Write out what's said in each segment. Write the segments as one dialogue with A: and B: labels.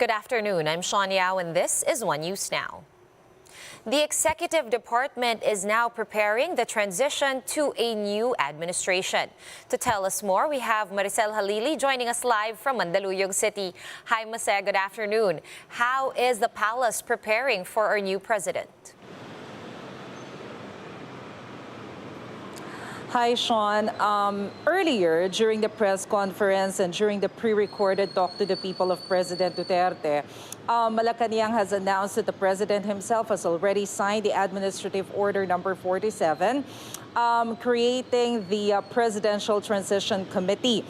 A: Good afternoon. I'm Sean Yao, and this is One News Now. The executive department is now preparing the transition to a new administration. To tell us more, we have Maricel Halili joining us live from Mandaluyong City. Hi, Mase. Good afternoon. How is the palace preparing for our new president?
B: Hi, Sean. Earlier, during the press conference and during the pre-recorded talk to the people of President Duterte, Malacanang has announced that the president himself has already signed the Administrative Order number 47, creating the Presidential Transition Committee.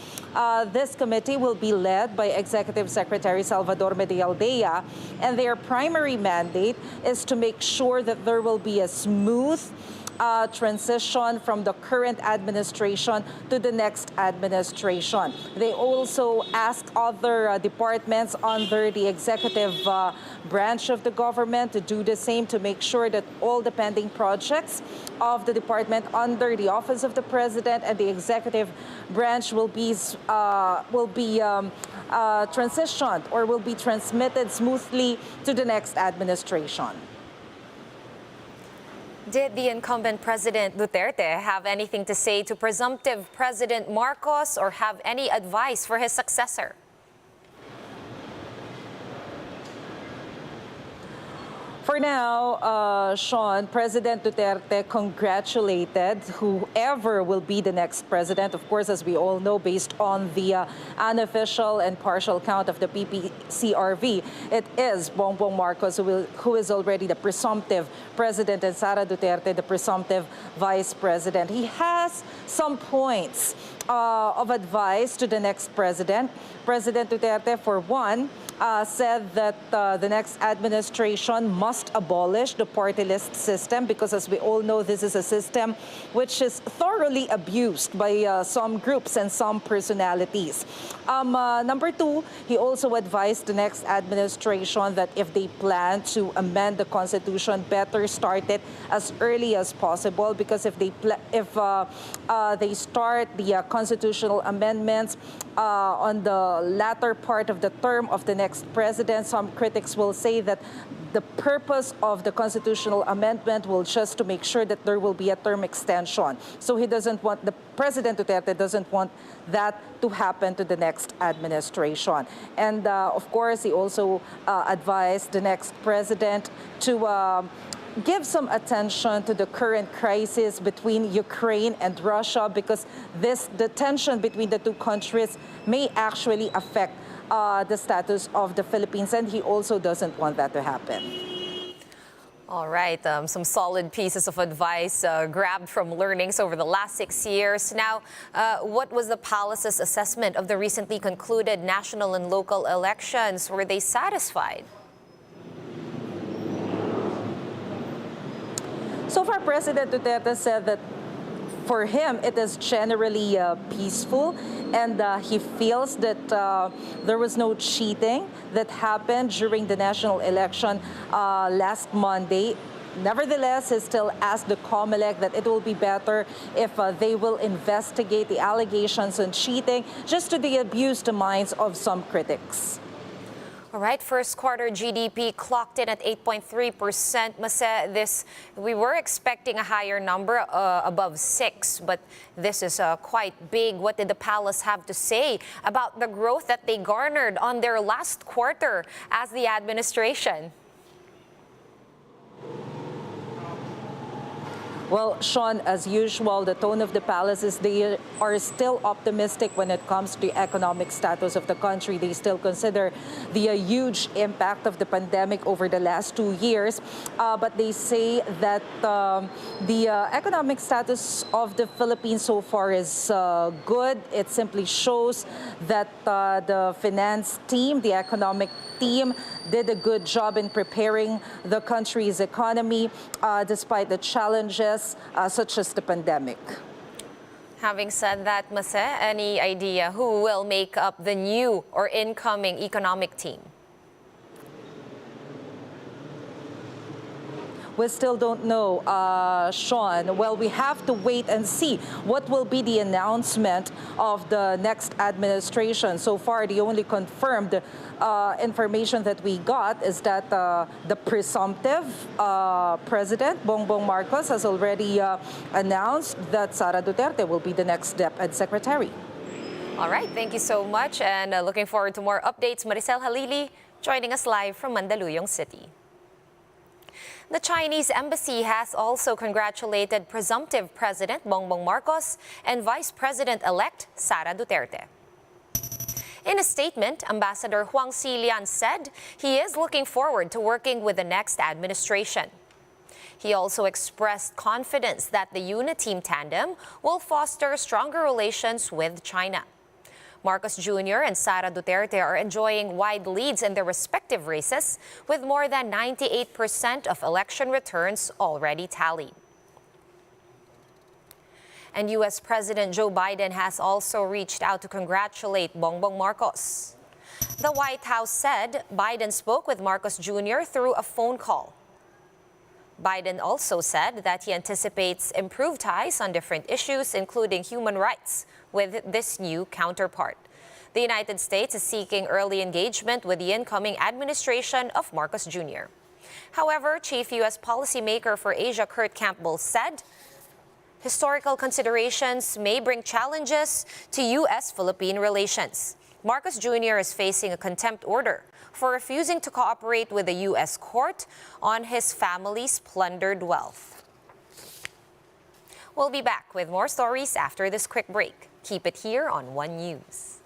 B: This committee will be led by Executive Secretary Salvador Medialdea, and their primary mandate is to make sure that there will be a smooth transition from the current administration to the next administration. They also asked other departments under the executive branch of the government to do the same, to make sure that all the pending projects of the department under the office of the president and the executive branch will be transitioned or will be transmitted smoothly to the next administration.
A: Did the incumbent President Duterte have anything to say to presumptive President Marcos or have any advice for his successor?
B: For now, Sean, President Duterte congratulated whoever will be the next president. Of course, as we all know, based on the unofficial and partial count of the PPCRV, it is Bongbong Marcos who is already the presumptive president, and Sara Duterte the presumptive vice president. He has some points of advice to the next president. President Duterte, for one, said that the next administration must abolish the party list system because, as we all know, this is a system which is thoroughly abused by some groups and some personalities. Number two, he also advised the next administration that if they plan to amend the Constitution, better start it as early as possible, because if they start the constitutional amendments on the latter part of the term of the next president, some critics will say that the purpose of the constitutional amendment will just to make sure that there will be a term extension. So the President Duterte doesn't want that to happen to the next administration. And of course, he also advised the next president to give some attention to the current crisis between Ukraine and Russia, because the tension between the two countries may actually affect the status of the Philippines, and he also doesn't want that to happen.
A: All right, some solid pieces of advice grabbed from learnings over the last 6 years. Now, what was the palace's assessment of the recently concluded national and local elections? Were they satisfied?
B: So far, President Duterte said that for him, it is generally peaceful, and he feels that there was no cheating that happened during the national election last Monday. Nevertheless, he still asked the COMELEC that it will be better if they will investigate the allegations on cheating, just to abuse the minds of some critics.
A: All right, first quarter GDP clocked in at 8.3%. Mase, we were expecting a higher number, above 6, but this is quite big. What did the palace have to say about the growth that they garnered on their last quarter as the administration?
B: Well, Sean, as usual, the tone of the palace is they are still optimistic when it comes to the economic status of the country. They still consider the huge impact of the pandemic over the last 2 years. But they say that the economic status of the Philippines so far is good. It simply shows that the finance team, the economic team, did a good job in preparing the country's economy despite the challenges such as the pandemic.
A: Having said that, Mase, any idea who will make up the new or incoming economic team?
B: we still don't know, Sean. Well, we have to wait and see what will be the announcement of the next administration. So far, the only confirmed information that we got is that the presumptive president, Bongbong Marcos, has already announced that Sara Duterte will be the next DepEd secretary.
A: All right, thank you so much, and looking forward to more updates. Maricel Halili joining us live from Mandaluyong City. The Chinese embassy has also congratulated presumptive President Bongbong Marcos and Vice President-elect Sara Duterte. In a statement, Ambassador Huang Xilian said he is looking forward to working with the next administration. He also expressed confidence that the UNITEAM tandem will foster stronger relations with China. Marcos Jr. and Sara Duterte are enjoying wide leads in their respective races, with more than 98% of election returns already tallied. And U.S. President Joe Biden has also reached out to congratulate Bongbong Marcos. The White House said Biden spoke with Marcos Jr. through a phone call. Biden also said that he anticipates improved ties on different issues, including human rights, with this new counterpart. The United States is seeking early engagement with the incoming administration of Marcos Jr. However, Chief U.S. Policymaker for Asia Kurt Campbell said historical considerations may bring challenges to U.S.-Philippine relations. Marcos Jr. is facing a contempt order for refusing to cooperate with the U.S. court on his family's plundered wealth. We'll be back with more stories after this quick break. Keep it here on One News.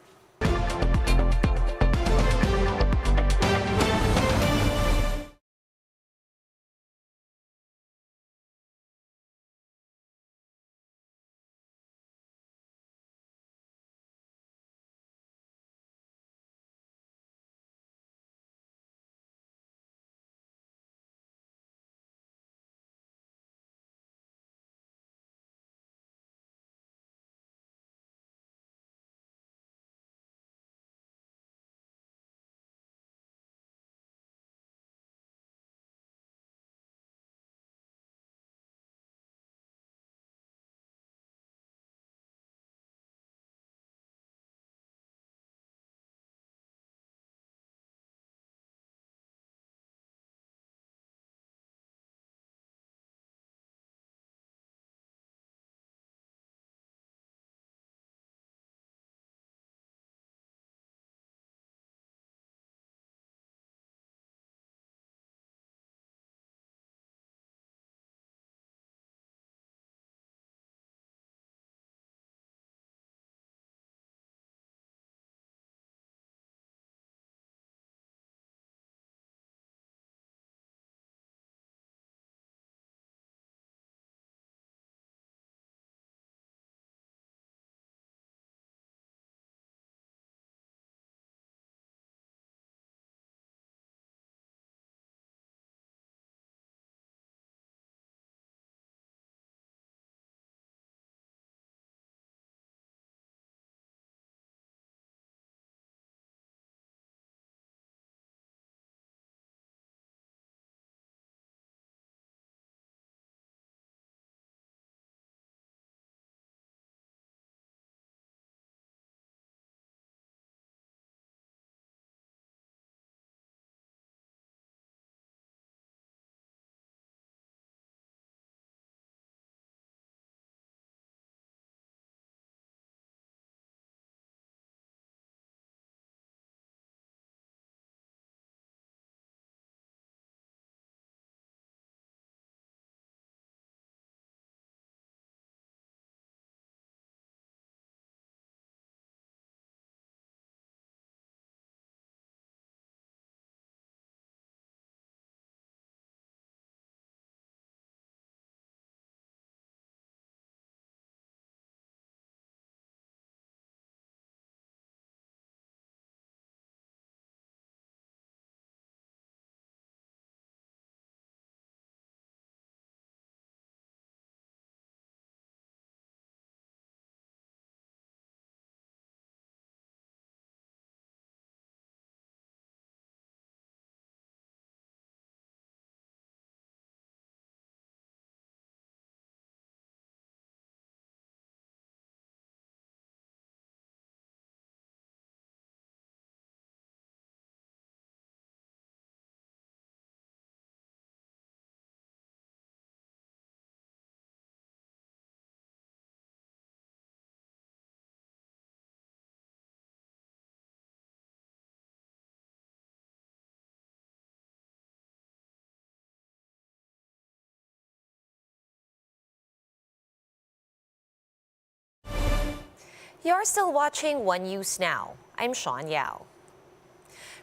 A: You're still watching One News Now. I'm Sean Yao.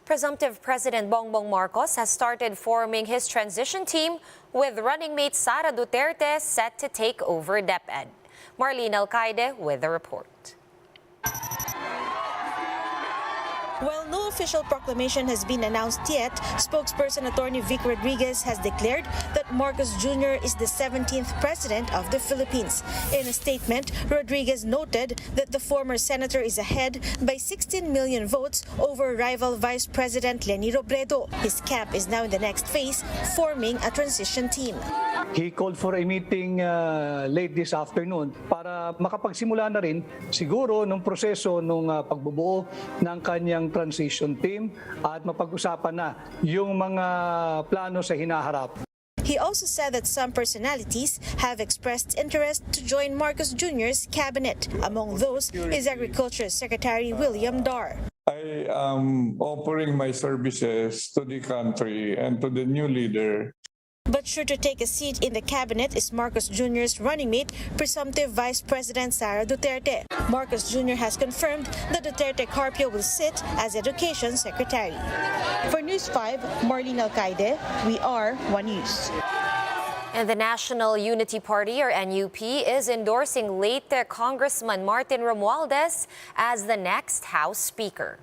A: Presumptive President Bongbong Marcos has started forming his transition team with running mate Sara Duterte set to take over DepEd. Marlene Alcaide with the report.
C: While no official proclamation has been announced yet, spokesperson Attorney Vic Rodriguez has declared that Marcos Jr. is the 17th president of the Philippines. In a statement, Rodriguez noted that the former senator is ahead by 16 million votes over rival Vice President Leni Robredo. His camp is now in the next phase, forming a transition team.
D: He called for a meeting late this afternoon para makapagsimula na rin siguro nung proseso nung pagbubuo ng kanyang transition team at mapag-usapan na yung mga plano sa hinaharap.
C: He also said that some personalities have expressed interest to join Marcos Jr.'s cabinet. Among those is Agriculture Secretary William Dar.
E: I am offering my services to the country and to the new leader.
C: But sure to take a seat in the cabinet is Marcos Jr.'s running mate, presumptive Vice President Sara Duterte. Marcos Jr. has confirmed that Duterte Carpio will sit as Education Secretary. For News 5, Marlene Alcaide, we are One News.
A: And the National Unity Party, or NUP, is endorsing late Congressman Martin Romualdez as the next House Speaker.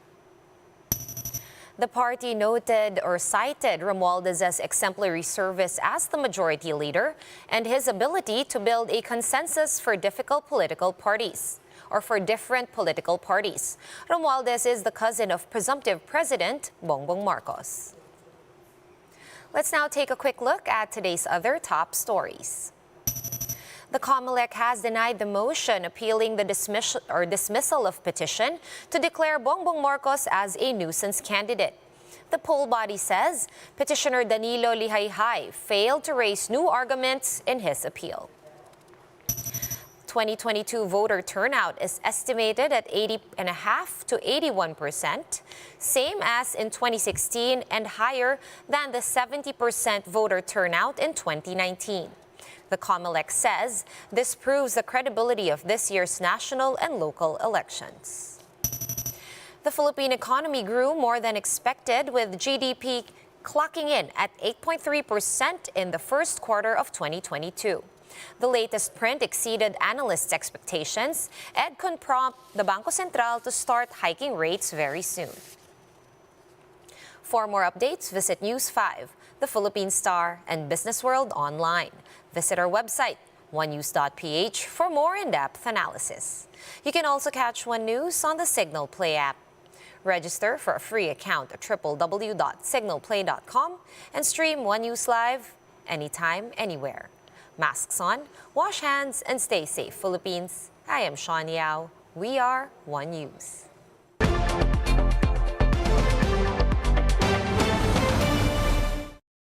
A: The party noted or cited Romualdez's exemplary service as the majority leader and his ability to build a consensus for different political parties. Romualdez is the cousin of presumptive President Bongbong Marcos. Let's now take a quick look at today's other top stories. The COMELEC has denied the motion appealing the dismissal of petition to declare Bongbong Marcos as a nuisance candidate. The poll body says petitioner Danilo Lihaihai failed to raise new arguments in his appeal. 2022 voter turnout is estimated at 80.5% to 81%, same as in 2016 and higher than the 70% voter turnout in 2019. The COMELEC says this proves the credibility of this year's national and local elections. The Philippine economy grew more than expected, with GDP clocking in at 8.3% in the first quarter of 2022. The latest print exceeded analysts' expectations and could prompt the Bangko Sentral to start hiking rates very soon. For more updates, visit News 5, The Philippine Star, and Business World online. Visit our website, onenews.ph, for more in-depth analysis. You can also catch One News on the Signal Play app. Register for a free account at www.signalplay.com and stream One News live anytime, anywhere. Masks on, wash hands, and stay safe, Philippines. I am Sean Yao. We are One News.